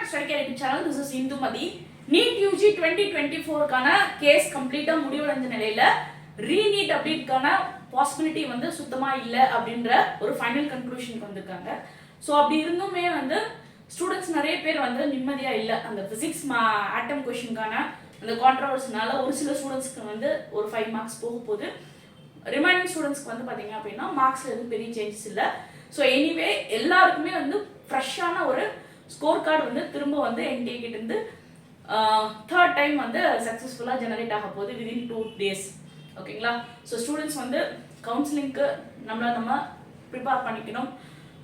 to Study Care YouTube channel. This is Indumati. NEET UG 2024 case கம்ப்ளீட்டா முடிவடைஞ்ச நிலையில re-NEET அப்படிக்கான possibility வந்து சுத்தமா இல்ல அப்படின்ற ஒரு ஃபைனல் கன்க்ளூஷனுக்கு வந்திருக்காங்க. ஸோ அப்படி இருந்துமே வந்து ஸ்டூடெண்ட்ஸ் நிறைய பேர் வந்து நிம்மதியா இல்லை. அந்த பிசிக்ஸ் ஆட்டம் கொஷினுக்கான அந்த கான்ட்ரவர்சினால ஒரு சில ஸ்டூடெண்ட்ஸ்க்கு வந்து ஒரு 5 மார்க்ஸ் போக போகுது. ரிமைனிங் ஸ்டூடெண்ட்ஸ்க்கு வந்து பார்த்தீங்க அப்படின்னா மார்க்ஸ்ல எதுவும் பெரிய சேஞ்சஸ் இல்லை. ஸோ எனிவே எல்லாருக்குமே வந்து ஃப்ரெஷ்ஷான ஒரு ஸ்கோர் கார்டு வந்து திரும்ப வந்து என்டிஏ கிட்ட இருந்து தேர்ட் டைம் வந்து சக்ஸஸ்ஃபுல்லாக ஜெனரேட் ஆக போகுது விதின் 2 days. ஓகேங்களா? ஸோ ஸ்டூடெண்ட்ஸ் வந்து கவுன்சிலிங்க்கு நம்ம ப்ரிப்பேர் பண்ணிக்கணும்.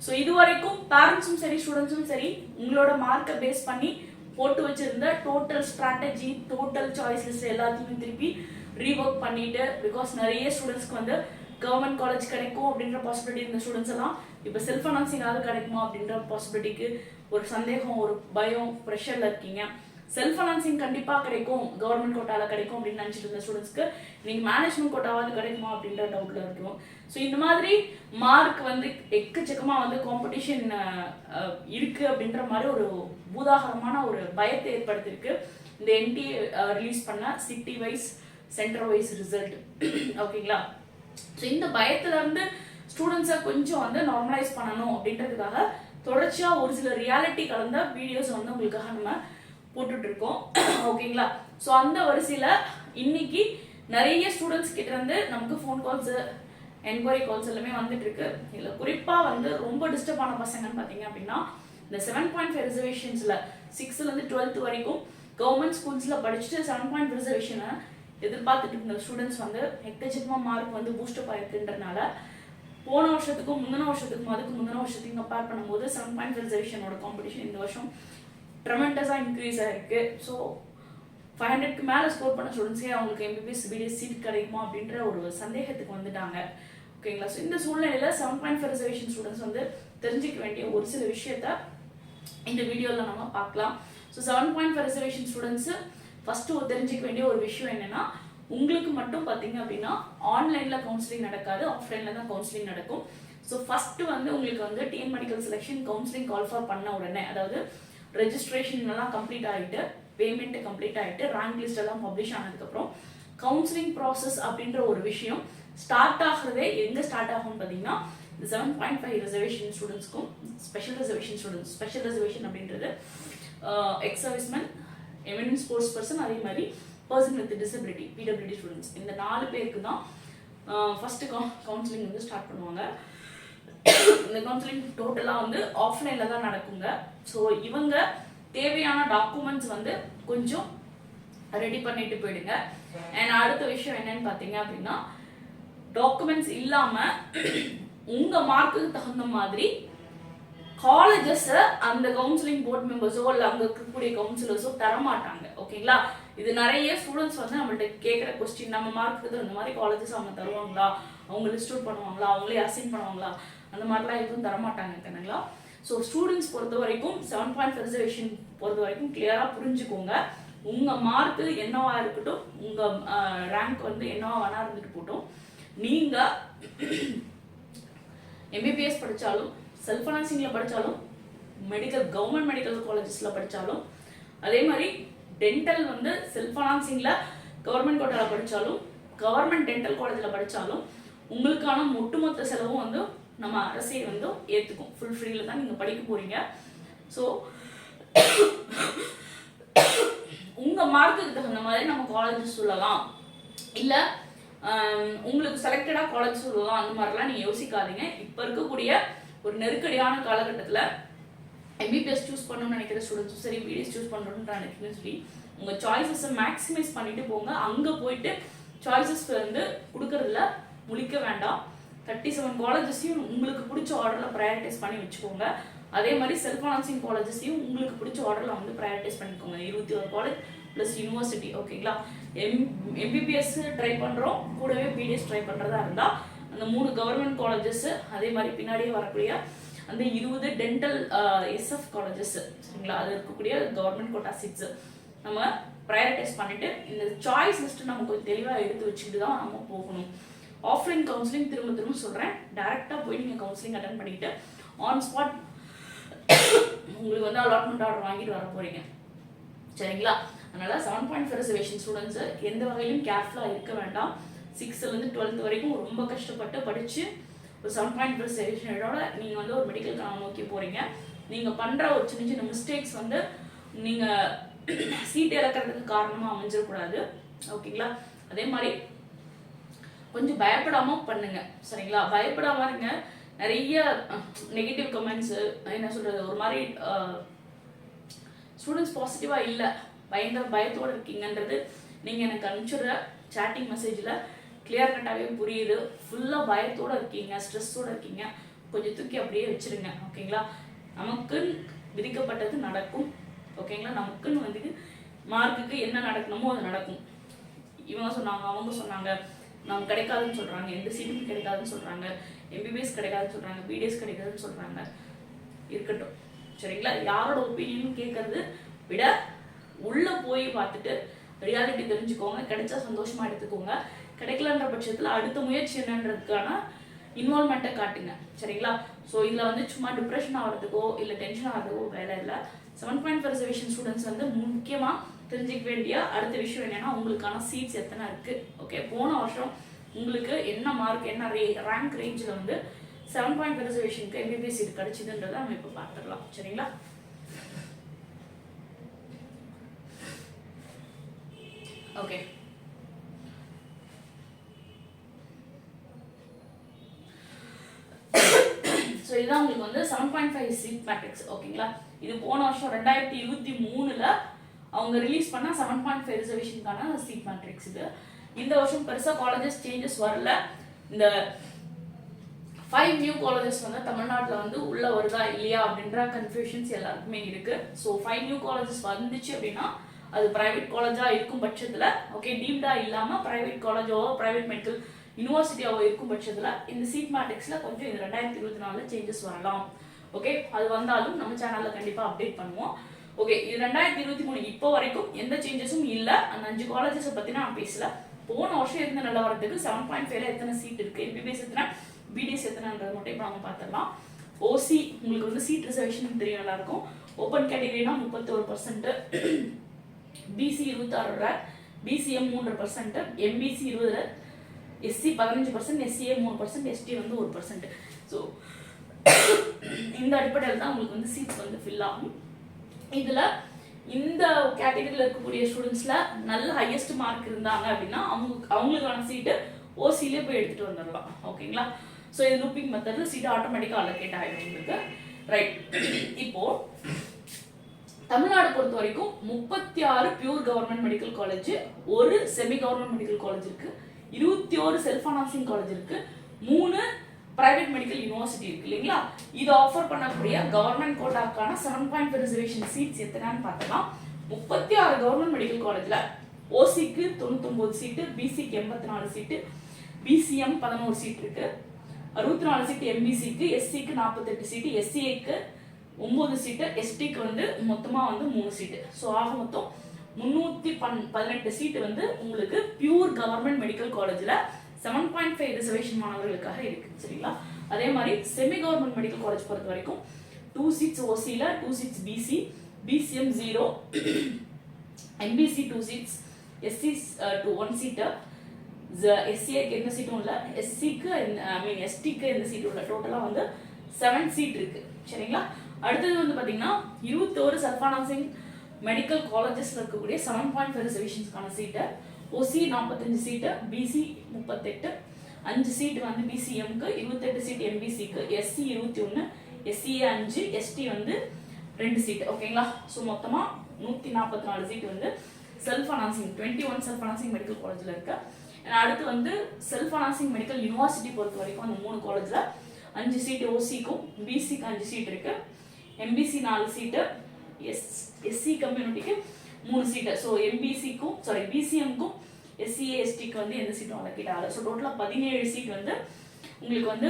ஸோ இது வரைக்கும் பேரண்ட்ஸும் சரி ஸ்டூடெண்ட்ஸும் சரி உங்களோட மார்க்கை பேஸ் பண்ணி போட்டு வச்சிருந்த total strategy total choice list எல்லாத்தையுமே திருப்பி ரீஒர்க் பண்ணிட்டு, பிகாஸ் நிறைய ஸ்டூடெண்ட்ஸ்க்கு வந்து கவர்மெண்ட் காலேஜ் கிடைக்கும் அப்படின்ற பாசிபிலிட்டி இருந்த ஸ்டூடெண்ட்ஸ் எல்லாம் இப்போ செல்ஃப் ஃபைனான்சிங்காவது கிடைக்குமா அப்படின்ற பாசிபிலிட்டிக்கு ஒரு சந்தேகம், ஒரு பயம், ப்ரெஷர்ல இருக்கீங்க. செல்ஃப் ஃபைனான்சிங் கண்டிப்பாக கிடைக்கும், கவர்மெண்ட் கோட்டால கிடைக்கும் அப்படின்னு நினச்சிட்டு இருந்த ஸ்டூடெண்ட்ஸ்க்கு இன்னைக்கு மேனேஜ்மெண்ட் கோட்டாவது கிடைக்குமா அப்படின்ற டவுட்ல இருக்கும். ஸோ இந்த மாதிரி மார்க் வந்து எக்கச்சக்கமாக வந்து காம்படிஷன் இருக்கு அப்படின்ற மாதிரி ஒரு பூதாகரமான ஒரு பயத்தை ஏற்படுத்தியிருக்கு இந்த என்டிஏ ரிலீஸ் பண்ண city wise center wise result. ஓகேங்களா? ஸோ இந்த பயத்துல இருந்து ஸ்டூடெண்ட்ஸை கொஞ்சம் வந்து நார்மலைஸ் பண்ணணும் அப்படின்றதுக்காக தொடர்ச்சியா ஒரு சில ரியாலிட்டி கலந்த வீடியோஸ் வந்து உங்களுக்காக நம்ம போட்டுட்டு இருக்கோம். ஓகேங்களா? ஸோ அந்த வரிசையில இன்னைக்கு நிறைய ஸ்டூடெண்ட்ஸ் கிட்ட இருந்து நமக்கு ஃபோன் கால்ஸ், என்கொயரி கால்ஸ் எல்லாமே வந்துட்டு இருக்கு. இதுல குறிப்பா வந்து ரொம்ப டிஸ்டர்ப் ஆன பசங்கன்னு பாத்தீங்க அப்படின்னா இந்த 7.5 ரிசர்வேஷன்ஸ்ல 6th இருந்து 12th வரைக்கும் கவர்மெண்ட் ஸ்கூல்ஸ்ல படிச்சுட்டு 7.5 ரிசர்வேஷனை எதிர்பார்த்துட்டு இருந்த ஸ்டூடெண்ட்ஸ் வந்து எக்கச்சக்கமா மார்க் வந்து பூஸ்டப் ஆயிருக்குன்றனால போன வருஷத்துக்கும் முந்தின வருஷத்துக்கும் அதுக்கு முந்தின வருஷத்தையும் கம்பேர் பண்ணும்போது 7.5 ரிசர்வேஷனோட காம்படிஷன் இந்த வருஷம் ட்ரெமெண்டஸாக இன்க்ரீஸ் ஆயிருக்கு. ஸோ 500க்கு மேலே ஸ்கோர் பண்ண ஸ்டூடெண்ட்ஸே அவங்களுக்கு எம்பிபிஎஸ் பிடிஎஸ் சீட் கிடைக்குமா அப்படின்ற ஒரு சந்தேகத்துக்கு வந்துட்டாங்க. ஓகேங்களா? ஸோ இந்த சூழ்நிலையில 7.5 ரிசர்வேஷன் ஸ்டூடெண்ட்ஸ் வந்து தெரிஞ்சிக்க வேண்டிய ஒரு சில விஷயத்த இந்த வீடியோவில் நம்ம பார்க்கலாம். ஸோ 7.5 ரிசர்வேஷன் ஸ்டூடெண்ட்ஸ் ஃபர்ஸ்ட் தெரிஞ்சிக்க வேண்டிய ஒரு விஷயம் என்னன்னா, உங்களுக்கு மட்டும் பார்த்தீங்க அப்படின்னா ஆன்லைன்ல கவுன்சிலிங் நடக்காது, ஆஃப்லைன்ல தான் கவுன்சிலிங் நடக்கும். ஸோ ஃபர்ஸ்ட் வந்து உங்களுக்கு வந்து TN medical selection counselling call for பண்ண உடனே, அதாவது ரெஜிஸ்ட்ரேஷன் எல்லாம் கம்ப்ளீட் ஆகிட்டு பேமெண்ட் கம்ப்ளீட் ஆகிட்டு ரேங்க் லிஸ்ட் எல்லாம் பப்ளிஷ் ஆனதுக்கப்புறம் கவுன்சிலிங் ப்ராசஸ் அப்படின்ற ஒரு விஷயம் ஸ்டார்ட் ஆகிறதே எங்கே ஸ்டார்ட் ஆகும்னு பார்த்தீங்கன்னா 7.5 ரிசர்வேஷன் ஸ்டூடெண்ட்ஸ்க்கும் special reservation students. Special reservation அப்படின்றது ex serviceman, eminent sports person, அதே மாதிரி பர்சன் வித் டிசபிலிட்டி பிடபிலிட்டி ஸ்டூடெண்ட்ஸ், இந்த 4 பேருக்கு தான் ஃபர்ஸ்ட் கவுன்சிலிங் வந்து ஸ்டார்ட் பண்ணுவாங்க. இந்த கவுன்சிலிங் டோட்டலாக வந்து ஆஃப்லைனில் தான் நடக்குங்க. ஸோ இவங்க தேவையான டாக்குமெண்ட்ஸ் வந்து கொஞ்சம் ரெடி பண்ணிட்டு போயிடுங்க. அண்ட் அடுத்த விஷயம் என்னன்னு பார்த்தீங்க அப்படின்னா, டாக்குமெண்ட்ஸ் இல்லாமல் உங்கள் மார்க்குக்கு தகுந்த மாதிரி காலேஜஸ் அந்த கவுன்சிலிங் போர்ட் மெம்பர்ஸோ இல்லை அங்கே இருக்கக்கூடிய கவுன்சிலர்ஸோ தரமாட்டாங்க. ஓகேங்களா? இது நிறைய ஸ்டூடெண்ட்ஸ் வந்து நம்மள்ட்ட கேட்குற கொஸ்டின், நம்ம மார்க்குக்கு அந்த மாதிரி காலேஜஸ் அவங்க தருவாங்களா, அவங்க லிஸ்ட் அவுட் பண்ணுவாங்களா, அவங்களே அசைன் பண்ணுவாங்களா, அந்த மாதிரிலாம் எதுவும் தரமாட்டாங்க. கண்ணுங்களா? ஸோ ஸ்டூடெண்ட்ஸ் பொறுத்த வரைக்கும் 7.5 ரிசர்வேஷன் பொறுத்த வரைக்கும் கிளியராக புரிஞ்சுக்கோங்க. உங்கள் மார்க்கு என்னவா இருக்கட்டும், உங்கள் ரேங்க் வந்து என்னவா வேணா இருந்துட்டு போட்டோம், நீங்கள் எம்பிபிஎஸ் படித்தாலும் செல்ஃப் ஃபைனான்சிங்கில் படித்தாலும் கவர்மெண்ட் மெடிக்கல் காலேஜஸில் படித்தாலும் அதே மாதிரி டென்டல் வந்து செல்ஃப் ஃபைனான்சிங்கில் கவர்மெண்ட் கோட்டாவில் படித்தாலும் கவர்மெண்ட் டென்டல் காலேஜில் படித்தாலும் உங்களுக்கான ஒட்டுமொத்த செலவும் வந்து நம்ம அரசே வந்து ஏற்றுக்கும். ஃபுல் ஃப்ரீல தான் நீங்கள் படிக்க போகிறீங்க. ஸோ உங்கள் மார்க்குக்கு தகுந்த மாதிரி நம்ம காலேஜஸ் சொல்லலாம், இல்லை உங்களுக்கு செலக்டடாக காலேஜ் சொல்லலாம், அந்த மாதிரிலாம் நீங்கள் யோசிக்காதீங்க. இப்போ இருக்கக்கூடிய ஒரு நெருக்கடியான காலகட்டத்தில் எம்பிபிஎஸ் சூஸ் பண்ணணும்னு நினைக்கிற ஸ்டூடெண்ட்ஸும் சரி, பிடிஎஸ் சூஸ் பண்ணணும்னு நினைக்கிறதும் சரி, உங்கள் சாய்ஸஸை மேக்ஸிமைஸ் பண்ணிட்டு போங்க. அங்கே போயிட்டு சாய்ஸஸ் வந்து கொடுக்கறதுல முழிக்க வேண்டாம். 37 காலேஜஸையும் உங்களுக்கு பிடிச்ச ஆர்டரில் ப்ரையாரிட்டைஸ் பண்ணி வச்சுக்கோங்க. அதே மாதிரி செல்ஃப் ஃபைனான்சிங் காலேஜஸையும் உங்களுக்கு பிடிச்ச ஆர்டரில் வந்து ப்ரையாரிட்டைஸ் பண்ணிக்கோங்க. 21 காலேஜ் ப்ளஸ் யூனிவர்சிட்டி. ஓகேங்களா? எம்பிபிஎஸ் ட்ரை பண்ணுறோம், கூடவே பிடிஎஸ் ட்ரை பண்ணுறதா இருந்தால் அந்த 3 கவர்மெண்ட் காலேஜஸ், அதே மாதிரி பின்னாடியே வரக்கூடிய அந்த 20 டென்டல் எஸ்எஃப் காலேஜஸ், சரிங்களா, அது இருக்கக்கூடிய கவர்மெண்ட் கோட்டா சீட்ஸ் நம்ம ப்ரையாரிட்டைஸ் பண்ணிட்டு இந்த சாய்ஸ் லிஸ்ட் நம்ம கொஞ்சம் தெளிவாக எடுத்து வச்சுக்கிட்டு தான் நம்ம போகணும். ஆஃப்லைன் கவுன்சிலிங் திரும்ப சொல்கிறேன், டேரெக்டாக போய் நீங்கள் கவுன்சிலிங் அட்டன் பண்ணிட்டு ஆன் ஸ்பாட் உங்களுக்கு வந்து அலாட்மெண்ட் ஆர்டர் வாங்கிட்டு வர போறீங்க. சரிங்களா? அதனால 7.5 ரிசர்வேஷன் ஸ்டூடெண்ட்ஸ் எந்த வகையிலும் கேர்ஃபுல்லாக இருக்க வேண்டாம். 6th-லேருந்து 12th வரைக்கும் ரொம்ப கஷ்டப்பட்டு படித்து ஒரு 7.5 ரிசர்வேஷனோட நீங்கள் வந்து ஒரு மெடிக்கல் காலேஜ் நோக்கி போகிறீங்க. நீங்கள் பண்ணுற ஒரு சின்ன சின்ன மிஸ்டேக்ஸ் வந்து நீங்கள் சீட் இழக்கிறதுக்கு காரணமாக அமைஞ்சிடக்கூடாது. ஓகேங்களா? அதே மாதிரி கொஞ்சம் பயப்படாமல் பண்ணுங்க. சரிங்களா? பயப்படாமல் இருங்க. நிறைய நெகட்டிவ் கமெண்ட்ஸு என்ன சொல்கிறது, ஒரு மாதிரி ஸ்டூடெண்ட்ஸ் பாசிட்டிவாக இல்லை, பயத்தோடு இருக்கீங்கன்றது நீங்கள் எனக்கு அனுப்பிச்சுடுற சேட்டிங் மெசேஜில் கிளியர் கட்டாகவே புரியுது. ஃபுல்லாக பயத்தோடு இருக்கீங்க, ஸ்ட்ரெஸ்ஸோடு இருக்கீங்க. கொஞ்சம் தூக்கி அப்படியே வச்சுருங்க. ஓகேங்களா? நமக்குன்னு விதிக்கப்பட்டது நடக்கும். ஓகேங்களா? நமக்குன்னு வந்து மார்க்குக்கு என்ன நடக்கணுமோ அது நடக்கும். இவங்க சொன்னாங்க, அவங்க சொன்னாங்க, நம்ம கிடைக்காதுன்னு சொல்கிறாங்க, எந்த சீட்டுமே கிடைக்காதுன்னு சொல்கிறாங்க, எம்பிபிஎஸ் கிடைக்காதுன்னு சொல்கிறாங்க, பிடிஎஸ் கிடைக்காதுன்னு சொல்கிறாங்க. இருக்கட்டும். சரிங்களா? யாரோட ஒப்பீனியனும் கேட்கறது விட உள்ளே போய் பார்த்துட்டு ரியாலிட்டி தெரிஞ்சுக்கோங்க. கிடைச்சா சந்தோஷமாக எடுத்துக்கோங்க. கிடைக்கலன்ற பட்சத்தில் அடுத்த முயற்சி என்னன்றதுக்கான இன்வால்மெண்ட்டை காட்டுங்க. சரிங்களா? ஸோ இதில் வந்து சும்மா டிப்ரெஷன் ஆகிறதுக்கோ இல்லை டென்ஷன் ஆகிறதுக்கோ வேலை இல்லை. 7.5 ரிசர்வேஷன் ஸ்டூடெண்ட்ஸ் வந்து முக்கியமாக தெரிஞ்சிக்க வேண்டிய அடுத்த விஷயம் என்னென்னா, உங்களுக்கான சீட்ஸ் எத்தனை இருக்குது. ஓகே, போன வருஷம் உங்களுக்கு என்ன மார்க், என்ன ரேங்க் ரேஞ்சில் வந்து 7.5 ரிசர்வேஷனுக்கு எம்பிபிஎஸ் சீட் கிடைச்சிதுன்றதை நம்ம இப்போ பார்த்துடலாம். சரிங்களா? ஓகே, ஸோ இதுதான் உங்களுக்கு வந்து 7.5 சீட் மேட்ரிக்ஸ். ஓகேங்களா? இது போன வருஷம் 2023 அவங்க ரிலீஸ் பண்ண 7.5 ரிசர்வேஷனுக்கான சீட் மேட்ரிக்ஸ். இது இந்த வருஷம் பெருசாக காலேஜஸ் சேஞ்சஸ் வரல. இந்த 5 நியூ காலேஜஸ் வந்து தமிழ்நாட்டில் வந்து உள்ள வருதா இல்லையா அப்படின்ற கன்ஃபியூஷன்ஸ் எல்லாருக்குமே இருக்கு. ஸோ 5 நியூ காலேஜஸ் வந்துச்சு அப்படின்னா அது பிரைவேட் காலேஜா இருக்கும் பட்சத்தில், ஓகே, டீம்டா இல்லாமல் பிரைவேட் காலேஜோ பிரைவேட் மெடிக்கல் யூனிவர்சிட்டியாவோ இருக்கும் பட்சத்தில் இந்த சீட் மேட்ரிக்ஸில் கொஞ்சம் இது 2024 சேஞ்சஸ் வரலாம். ஓகே, அது வந்தாலும் நம்ம சேனலில் கண்டிப்பாக அப்டேட் பண்ணுவோம். ஓகே, இது 2023 இப்போ வரைக்கும் எந்த சேஞ்சஸும் இல்லை. அந்த 5 காலேஜஸை பற்றி நான் பேசல. போன வருஷம் இருந்த நிலவரத்துக்கு 7.5 எத்தனை சீட் இருக்குது, எம்பிபிஎஸ் எத்தனை, பிடிஎஸ் எத்தனைன்றது மட்டும் இப்போ நம்ம பார்த்துடலாம். ஓசி உங்களுக்கு வந்து சீட் ரிசர்வேஷன் தெரியும் எல்லாருக்கும். ஓப்பன் கேட்டகரினா 31%, BC 26, BCM 3%, MBC 20, SC 15%, SCA 3%, ST வந்து 1%. ஸோ இந்த அடிப்படையில் தான் உங்களுக்கு வந்து சீட்ஸ் வந்து ஃபில் ஆகும். இதில் இந்த கேட்டகரியில் இருக்கக்கூடிய ஸ்டூடெண்ட்ஸில் நல்ல ஹையஸ்ட் மார்க் இருந்தாங்க அப்படின்னா அவங்களுக்கான சீட்டு ஓசிலே போய் எடுத்துகிட்டு வந்துடலாம். ஓகேங்களா? ஸோ இது லூப்பிங் மெத்தடில் சீட்டு ஆட்டோமேட்டிக்காக அலோகேட் ஆகிடும் உங்களுக்கு. ரைட், இப்போது தமிழ்நாடு பொறுத்த வரைக்கும் 36 பியூர் கவர்மெண்ட் மெடிக்கல் காலேஜ், ஒரு செமி கவர்மெண்ட் மெடிக்கல் காலேஜ் இருக்கு, 21 செல்ஃப் ஃபைனான்சிங் காலேஜ் இருக்கு, 3 பிரைவேட் மெடிக்கல் யூனிவர்சிட்டி இருக்கு இல்லைங்களா? இது ஆஃபர் பண்ணக்கூடிய கவர்மெண்ட் கோட்டாக்கான 7.5 ரிசர்வேஷன் சீட்ஸ் எத்தனைன்னு பார்த்தலாம். 36 கவர்மெண்ட் மெடிக்கல் காலேஜ்ல ஓசிக்கு 99 சீட்டு, பிசிக்கு 84 சீட்டு, பிசிஎம் 11 சீட் இருக்கு, 64 சீட்டு எம்பிசிக்கு, எஸ்சிக்கு 48 சீட்டு, எஸ்சிஏக்கு 9 சீட்டு, எஸ்டிக்கு வந்து மொத்தமாக வந்து 3 சீட்டு. ஸோ ஆக மொத்தம் 318 சீட்டு வந்து உங்களுக்கு பியூர் கவர்மெண்ட் மெடிக்கல் காலேஜில் 7.5 ரிசர்வேஷன் மாணவர்களுக்காக இருக்கு. சரிங்களா? அதே மாதிரி செமி கவர்மெண்ட் மெடிக்கல் காலேஜ் பொறுத்த வரைக்கும் 2 சீட்ஸ் ஓசியில், 2 seats BC, BCM 0, MBC 2 seats, SC 1 seat, எஸ்சிஏக்கு எந்த சீட்டும் இல்லை, எஸ்சிக்கு எஸ்டிக்கு எந்த சீட்டும் இல்லை. டோட்டலாக வந்து 7 சீட் இருக்கு. சரிங்களா? அடுத்தது வந்து பார்த்தீங்கன்னா 21 செல்ஃப் ஃபைனான்சிங் மெடிக்கல் காலேஜஸ்ல இருக்கக்கூடிய 7.5 ரிசர்வேஷன்ஸ்க்கான சீட்டு. ஓசி 45 சீட்டு, பிசி 38, 5 சீட்டு வந்து பிசிஎம்க்கு, 28 சீட்டு எம்பிசிக்கு, எஸ்சி 21, எஸ்சிஏ 5, எஸ்டி வந்து 2 சீட்டு. ஓகேங்களா? ஸோ மொத்தமாக 144 சீட்டு வந்து self financing 21 self financing medical காலேஜில் இருக்கு. அடுத்து வந்து செல்ஃப் ஃபைனான்சிங் மெடிக்கல் யூனிவர்சிட்டி பொறுத்த வரைக்கும் அந்த 3 காலேஜில் 5 சீட்டு ஓசிக்கும், பிசிக்கு 5 சீட் இருக்கு, எம்பிசி 4 சீட்டு, எஸ்சி கம்யூனிட்டிக்கு 3 சீட்டு. ஸோ பிசிஎம்க்கும் எஸ்சிஏ எஸ்டிக்கு வந்து எந்த சீட்டும் அலோகேட் ஆகல. ஸோ டோட்டலாக 17 சீட் வந்து உங்களுக்கு வந்து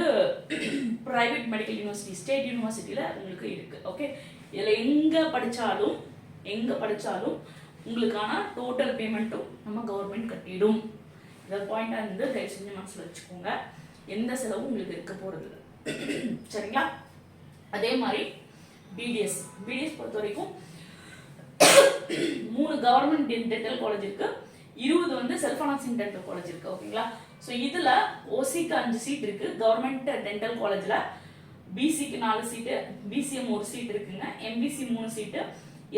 ப்ரைவேட் மெடிக்கல் யூனிவர்சிட்டி, ஸ்டேட் யூனிவர்சிட்டியில் உங்களுக்கு இருக்குது. ஓகே, இதில் எங்கே படித்தாலும் உங்களுக்கான டோட்டல் பேமெண்ட்டும் நம்ம கவர்மெண்ட் கட்டிடும். இந்த பாயிண்டாக இருந்து தயவு செஞ்சு மனசில் வச்சுக்கோங்க. எந்த செலவும் உங்களுக்கு இருக்க போகிறது இல்லை. சரிங்களா? அதே மாதிரி பிடிஎஸ் பொறுத்த வரைக்கும் 3 கவர்மெண்ட் டென்டல் காலேஜ் இருக்கு, 20 வந்து செல்ஃப் ஃபைனான்சிங் டென்டல் காலேஜ் இருக்கு. ஓகேங்களா? ஸோ இதுல ஓசிக்கு 5 சீட் இருக்கு கவர்மெண்ட் டென்டல் காலேஜ்ல, பிசிக்கு 4 சீட்டு, பிசிஎம் 1 சீட் இருக்குங்க, எம்பிசி 3 சீட்டு,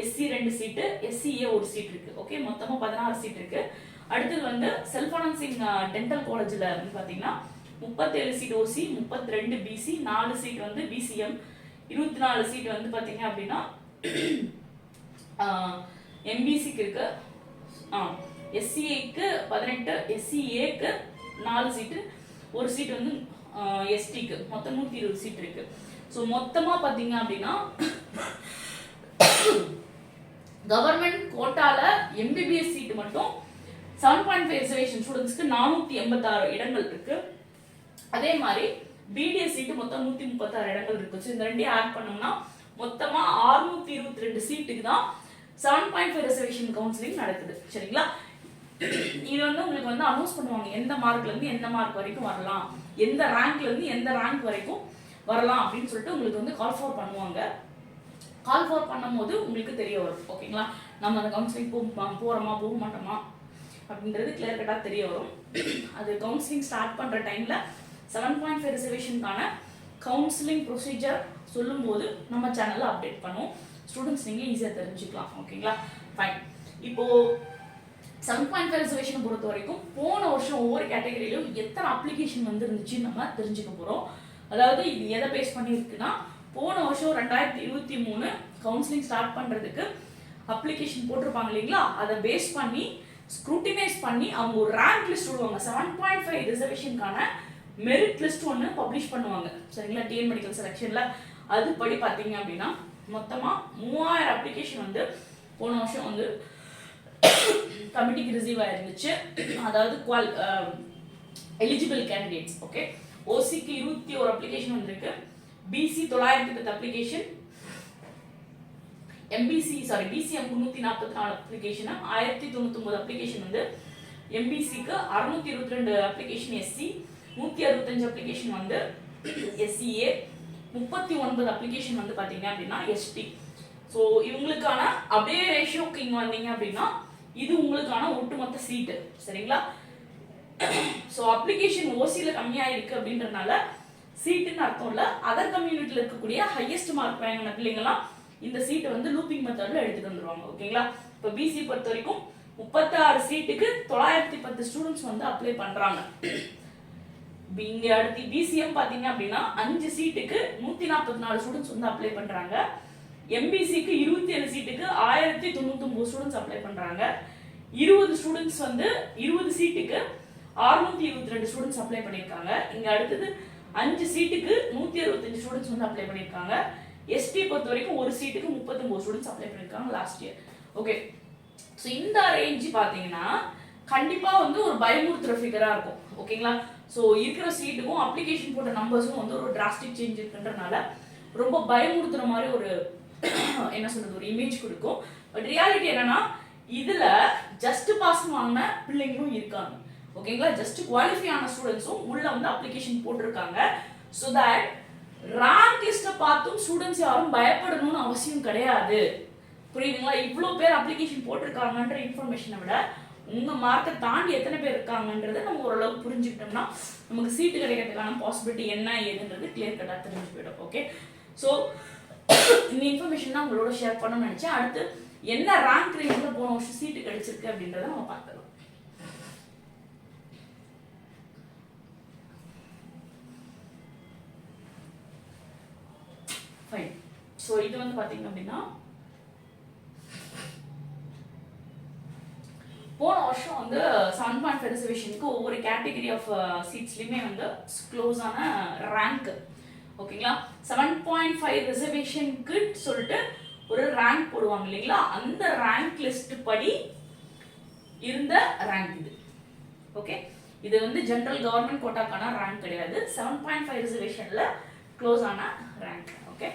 எஸ்சி 2 சீட்டு, எஸ்சிஏ 1 சீட் இருக்கு. ஓகே, மொத்தமா 16 சீட் இருக்கு. அடுத்தது வந்து செல்ஃப் ஃபைனான்சிங் டென்டல் காலேஜ்ல வந்து பாத்தீங்கன்னா 37 சீட் ஓசி, 32 பிசி, 4 சீட் வந்து பிசிஎம், 24 சீட் வந்து பாத்தீங்க அப்படின்னா எம்பிசிக்கு இருக்கு, எஸ்சிஏக்கு 18, எஸ்சிஏக்கு 4 சீட்டு, 1 சீட் வந்து எஸ்டிக்கு, மொத்தம் 120 சீட் இருக்கு. ஸோ மொத்தமா பாத்தீங்க அப்படின்னா கவர்மெண்ட் கோட்டால எம்பிபிஎஸ் சீட் மட்டும் 7.5 ரிசர்வேஷன் ஸ்டூடெண்ட்ஸ்க்கு 486 இடங்கள் இருக்கு. அதே மாதிரி பிடிஎஸ் சீட்டு மொத்தம் 136 இடங்கள் இருக்கு. ஸோ இந்த ரெண்டையும் ஆட் பண்ணோம்னா மொத்தமா 622 சீட்டுக்கு தான் 7.5 ரிசர்வேஷன் கவுன்சிலிங் நடக்குது. சரிங்களா? இது வந்து உங்களுக்கு வந்து அனௌன்ஸ் பண்ணுவாங்க எந்த மார்க்ல இருந்து எந்த மார்க் வரைக்கும் வரலாம், எந்த ரேங்க்ல இருந்து எந்த ரேங்க் வரைக்கும் வரலாம் அப்படின்னு சொல்லிட்டு உங்களுக்கு வந்து கால் ஃபார் பண்ணுவாங்க. கால் ஃபார் பண்ணும்போது உங்களுக்கு தெரிய வரும். ஓகேங்களா? நம்ம அந்த கவுன்சிலிங் போறோமா போக மாட்டோமா அப்படின்றது கிளியர் கட்டா தெரிய வரும். அது கவுன்சிலிங் ஸ்டார்ட் பண்ற டைம்ல 7.5 ரிசர்வேஷனுக்கான கவுன்சிலிங் ப்ரொசீஜர் சொல்லும்போது நம்ம சேனல்ல அப்டேட் பண்ணுவோம். ஸ்டூடெண்ட்ஸ் நீங்க ஈஸியா தெரிஞ்சுக்கலாம். ஓகேங்களா? ஃபைன். இப்போ 7.5 ரிசர்வேஷன் பொறுத்த வரைக்கும் போன வருஷம் ஒவ்வொரு கேட்டகரியிலும் எத்தனை அப்ளிகேஷன் வந்து இருந்துச்சுன்னு நம்ம தெரிஞ்சுக்க போறோம். அதாவது இது எதை பேஸ் பண்ணி இருக்குன்னா, போன வருஷம் 2023 கவுன்சிலிங் ஸ்டார்ட் பண்றதுக்கு அப்ளிகேஷன் போட்டிருப்பாங்க இல்லைங்களா, அதை பேஸ் பண்ணி ஸ்க்ரூட்டினைஸ் பண்ணி அவங்க ஒரு ரேங்க் லிஸ்ட் விடுவாங்க. 7.5 ரிசர்வேஷனுக்கான மெரிட் லிஸ்ட் ஒன்று பப்ளிஷ் பண்ணுவாங்க. சரிங்களா? டிஎன் மெடிக்கல் செலெக்ஷன்ல அது படி பார்த்தீங்க அப்படின்னா மொத்தமா 3000 அப்ளிகேஷன் வந்து போன வருஷம் வந்து கமிட்டிக்கு ரிசீவ் ஆயிருந்துச்சு. அதாவது எலிஜிபிள் கேண்டிடேட்ஸ். ஓகே, ஓசிக்கு 21 அப்ளிகேஷன் வந்திருக்கு, BC 910 application, BCM 344 application, 1099 application வந்து எம்பிசிக்கு, 622 அப்ளிகேஷன் எஸ்சி, 165 அப்ளிகேஷன் வந்து எஸ்சிஏ, 39 அப்ளிகேஷன் வந்து பாத்தீங்க அப்படின்னா எஸ்டி. ஸோ இவங்களுக்கான அப்படியே ரேஷியோக்கு இங்க வந்தீங்க அப்படின்னா இது உங்களுக்கான ஒட்டுமொத்த சீட்டு. சரிங்களா? ஸோ அப்ளிகேஷன் ஓசியில கம்மியா இருக்கு அப்படின்றதுனால சீட்டுன்னு அர்த்தம் இல்ல, அதர் கம்யூனிட்டியில இருக்கக்கூடிய ஹையஸ்ட் மார்க் வாங்கின பிள்ளைங்கலாம் இந்த சீட்டை வந்து லூப்பிங் மெத்தட்ல எடுத்துட்டு வந்துருவாங்க. ஓகேங்களா? இப்போ பிசி பொறுத்த வரைக்கும் 36 சீட்டுக்கு 910 ஸ்டூடெண்ட்ஸ் வந்து அப்ளை பண்றாங்க. இங்க அடுத்து பிசிஎம் பாத்தீங்க அப்படின்னா 5 சீட்டுக்கு 144 ஸ்டூடெண்ட்ஸ் வந்து அப்ளை பண்றாங்க. எம்பிசிக்கு 27 சீட்டுக்கு 1099 ஸ்டூடெண்ட்ஸ் அப்ளை பண்றாங்க. 20 ஸ்டூடெண்ட்ஸ் வந்து 20 சீட்டுக்கு 622 ஸ்டூடெண்ட்ஸ் அப்ளை பண்ணிருக்காங்க. இங்க அடுத்தது 5 சீட்டுக்கு 165 ஸ்டூடெண்ட்ஸ் வந்து அப்ளை பண்ணிருக்காங்க. எஸ்டி பொறுத்த வரைக்கும் ஒரு சீட்டுக்கு 39 ஸ்டூடெண்ட்ஸ் அப்ளை பண்ணிருக்காங்க லாஸ்ட் இயர். ஓகே, ஸோ இந்த ரேஞ்ச் பாத்தீங்கன்னா கண்டிப்பா வந்து ஒரு பயமுறுத்துற ஃபிகரா இருக்கும். ஓகேங்களா? ஸோ இருக்கிற சீட்டுக்கும் அப்ளிகேஷன் போட்ட நம்பர்ஸும் வந்து ஒரு டிராஸ்டிக் சேஞ்ச் இருக்குன்றனால ரொம்ப பயமுறுத்துற மாதிரி ஒரு என்ன சொல்றது ஒரு இமேஜ் கொடுக்கும். பட் ரியாலிட்டி என்னன்னா இதுல ஜஸ்ட் பாஸ் வாங்கின பிள்ளைங்களும் இருக்காங்க. ஓகேங்களா? ஜஸ்ட் குவாலிஃபை ஆன ஸ்டூடெண்ட்ஸும் உள்ள வந்து அப்ளிகேஷன் போட்டிருக்காங்க. ஸோ தட் ரேங்க் லிஸ்ட்டை பார்த்தும் ஸ்டூடெண்ட்ஸ் யாரும் பயப்படணும்னு அவசியம் கிடையாது. புரியுதுங்களா? இவ்வளோ பேர் அப்ளிகேஷன் போட்டிருக்காங்கன்ற இன்ஃபர்மேஷனை விட உங்க மார்க்கை தாண்டி எத்தனை பேர் இருக்காங்கன்றதை நம்ம ஓரளவுக்கு புரிஞ்சுக்கிட்டோம்னா நமக்கு சீட்டு கிடைக்கிறதுக்கான பாசிபிலிட்டி என்ன ஏதுன்றது கிளியர் கட்டா தெரிஞ்சு போயிடும். ஓகே, ஸோ இந்த இன்ஃபர்மேஷன் தான் உங்களோட ஷேர் பண்ணணும்னு நினைச்சேன். அடுத்து என்ன ரேங்க் ரேஞ்சில் போன வருஷம் சீட்டு கிடைச்சிருக்கு அப்படின்றத நம்ம பார்க்கலாம். ஃபைன். ஸோ இது வந்து பாத்தீங்க அப்படின்னா போன வருஷம் வந்து 7.5 ரிசர்வேஷனுக்கு ஒவ்வொரு கேட்டகரி ஆஃப் சீட்ஸ்லையுமே வந்து க்ளோஸ் ஆன ரேங்க். ஓகேங்களா? 7.5 ரிசர்வேஷனுக்கு சொல்லிட்டு ஒரு ரேங்க் போடுவாங்க இல்லைங்களா, அந்த ரேங்க் லிஸ்ட் படி இருந்த ரேங்க் இது. ஓகே, இது வந்து ஜெனரல் கவர்மெண்ட் கோட்டாக்கான ரேங்க் கிடையாது, 7.5 ரிசர்வேஷன்ல க்ளோஸ் ஆன rank. Okay,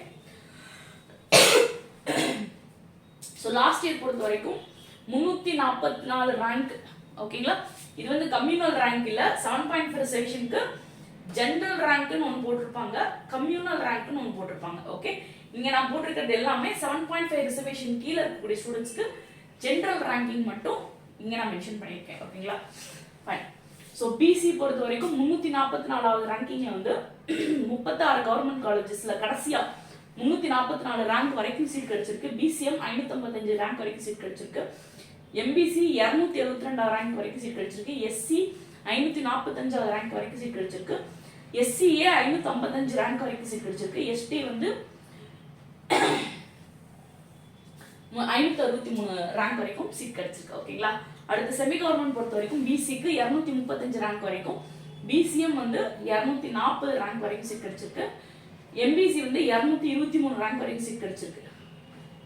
so last year பொறுத்த வரைக்கும் 344 ரேங்க். ஓகேங்களா? இது வந்து கம்யூனல் ரேங்க் இல்ல, 7.5 ரிசர்வேஷனுக்கு ஜெனரல் ரேங்க்னு ஒன்று போட்டிருப்பாங்க, கம்யூனல் ரேங்க்னு ஒன்று போட்டிருப்பாங்க. ஓகே, இங்க நான் போட்டிருக்கிறது எல்லாமே 7.5 ரிசர்வேஷன் கீழே இருக்கக்கூடிய ஸ்டூடெண்ட்ஸ்க்கு ஜென்ரல் ரேங்கிங் மட்டும் இங்க நான் மென்ஷன் பண்ணியிருக்கேன். ஓகேங்களா, ஃபைன். ஸோ பிசி பொறுத்த வரைக்கும் 344வது ரேங்கிங்ல வந்து 36 கவர்மெண்ட் காலேஜஸ்ல கடைசியா 344 ரேங்க் வரைக்கும் சீட் கிடைச்சிருக்கு. பிசிஎம் 555 ரேங்க் வரைக்கும் சீட் கிடைச்சிருக்கு. எம்பிசி 272 ரேங்க் வரைக்கும் சீட் கிடைச்சிருக்கு. எஸ்சி 545 ரேங்க் வரைக்கும் சீட் கிடைச்சிருக்கு. எஸ்சிஏ 555 ரேங்க் வரைக்கும் சீட் கிடைச்சிருக்கு. எஸ்டி வந்து 563 ரேங்க் வரைக்கும் சீட் கிடைச்சிருக்கு. ஓகேங்களா, அடுத்து செமி கவர்மெண்ட் பொறுத்த வரைக்கும் பிசிக்கு 235 ரேங்க் வரைக்கும், பிசிஎம் வந்து 240 ரேங்க் வரைக்கும் சீட் கிடைச்சிருக்கு. எம்பிசி வந்து 223 ரேங்க் வரைக்கும் சீட் கிடைச்சிருக்கு.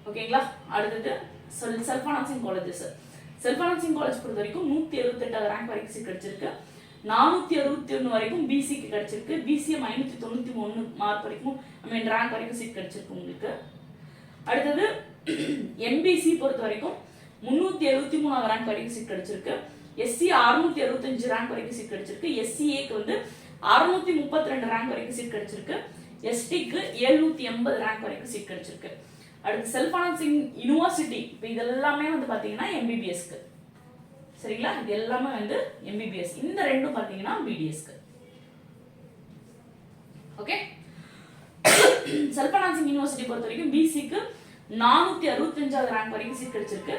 ஓகேங்களா, அடுத்தது self financing colleges. Self financing college பொறுத்த வரைக்கும் 178 ரேங்க் வரைக்கும் சீட் கிடைச்சிருக்கு. 461 வரைக்கும் பிசிக்கு கிடைச்சிருக்கு. பிசிஎம் 591 மார்க் வரைக்கும் ரேங்க் வரைக்கும் சீட் கிடைச்சிருக்கு உங்களுக்கு. அடுத்தது எம்பிசி பொறுத்த வரைக்கும் 373 ரேங்க் வரைக்கும் சீட் கிடைச்சிருக்கு. எஸ்சி 665 ரேங்க் வரைக்கும் சீட் கிடைச்சிருக்கு. எஸ்சிஏக்கு வந்து 632 ரேங்க் வரைக்கும் சீட் கிடைச்சிருக்கு. எஸ்டிக்கு 780 ரேங்க் வரைக்கும் சீட் கிடைச்சிருக்கு. அடுத்து செல்ஃப் ஃபைனான்சிங் யூனிவர்சிட்டி, இப்போ இதெல்லாமே வந்து பாத்தீங்கன்னா எம்பிபிஎஸ்க்கு. சரிங்களா, இது எல்லாமே வந்து எம்பிபிஎஸ். இந்த ரெண்டும் பாத்தீங்கன்னா பிடிஎஸ்க்கு. ஓகே, செல்ஃப் ஃபைனான்சிங் யூனிவர்சிட்டி பொறுத்த வரைக்கும் பிசிக்கு 465 ரேங்க் வரைக்கும் சீட் கிடைச்சிருக்கு.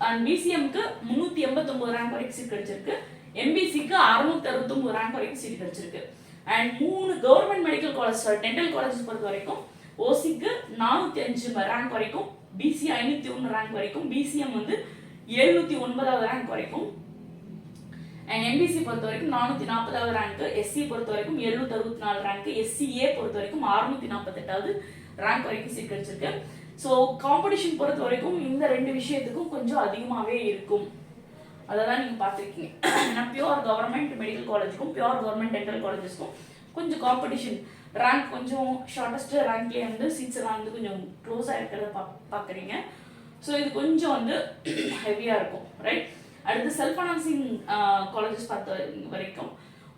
அண்ட் பிசிஎம்க்கு 389 ரேங்க் வரைக்கும் சீட் கிடைச்சிருக்கு. எம்பிசிக்கு 669 ரேங்க் வரைக்கும் சீட் கிடைச்சிருக்கு. And 3 government medical college dental colleges பொறுத்த வரைக்கும் ஓசிக்கு 405 ரேங்க் வரைக்கும், பிசி 501 ரேங்க் வரைக்கும், பிசிஎம் வந்து 709 ரேங்க் வரைக்கும், அண்ட் எம்பிசி பொறுத்த வரைக்கும் 440 ரேங்க், எஸ்சி பொறுத்த வரைக்கும் 764 ரேங்க், எஸ்சிஏ பொறுத்த வரைக்கும் 648 ரேங்க் வரைக்கும் சீட் கிடைச்சிருக்கு. ஸோ காம்படிஷன் பொறுத்த வரைக்கும் இந்த ரெண்டு விஷயத்துக்கும் கொஞ்சம் அதிகமாகவே இருக்கும். அதை தான் நீங்கள் பார்த்துருக்கீங்க. ஏன்னா பியூர் கவர்மெண்ட் மெடிக்கல் காலேஜுக்கும் பியூர் கவர்மெண்ட் டென்டல் காலேஜஸ்க்கும் கொஞ்சம் காம்படிஷன், ரேங்க் கொஞ்சம் ஷார்டஸ்ட் ரேங்க்லேயே வந்து சீட்ஸ் எல்லாம் வந்து கொஞ்சம் க்ளோஸாக இருக்கிறத பார்க்குறீங்க. ஸோ இது கொஞ்சம் வந்து ஹெவியாக இருக்கும், ரைட். அடுத்து செல்ஃப் ஃபைனான்சிங் காலேஜஸ் பார்த்த வரைக்கும்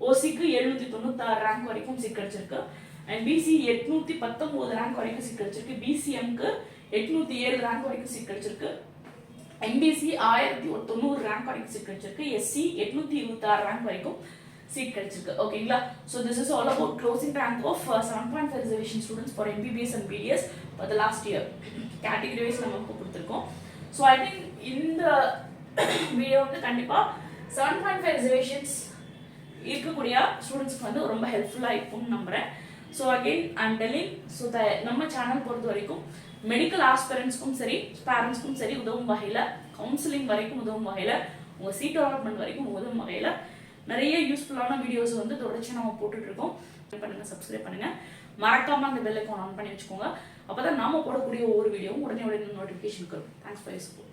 ஓசிக்கு 796 ரேங்க் வரைக்கும் சீட் கிடைச்சிருக்கு. அண்ட் பிசி 819 ரேங்க் வரைக்கும் சீட் கிடைச்சிருக்கு. பிசிஎம்க்கு 807 ரேங்க் வரைக்கும் சீட் கிடைச்சிருக்கு. எம்பிசி 1090 ரேங்க் வரைக்கும் சீட் கிடைச்சிருக்கு. எஸ்சி 826 ரேங்க் வரைக்கும் சீட் கிடைச்சிருக்கு. ஓகேங்களா, so this is all about closing rank of 7.5 reservation students for MBBS and BDS for the last year. Category wise நம்ம கொடுத்துருக்கோம். ஸோ ஐ திங்க் இந்த வீடியோ வந்து கண்டிப்பாக 7.5 ரிசர்வேஷன்ஸ் இருக்கக்கூடிய ஸ்டூடெண்ட்ஸ்க்கு வந்து ரொம்ப ஹெல்ப்ஃபுல்லாக இருக்கும்னு நம்புகிறேன். So again I am telling, so நம்ம சேனல் பொறுத்த வரைக்கும் மெடிக்கல் ஆஸ்பிரண்ட்ஸ்க்கும் சரி பேரண்ட்ஸ்க்கும் சரி உதவும் வகையில், கவுன்சிலிங் வரைக்கும் உதவும் வகையில், உங்கள் சீட் அலாட்மெண்ட் வரைக்கும் உதவும் வகையில் நிறைய யூஸ்ஃபுல்லான வீடியோஸ் வந்து தொடர்ச்சி நம்ம போட்டுட்டு இருக்கோம். பண்ணுங்க, சப்ஸ்கிரைப் பண்ணுங்க, மறக்காம அந்த பெல் ஐகான் ஆன் பண்ணி வச்சுக்கோங்க. அப்பதான் நாம போடக்கூடிய ஒவ்வொரு வீடியோவும் உடனே நோட்டிஃபிகேஷன் வரும். Thanks for your support.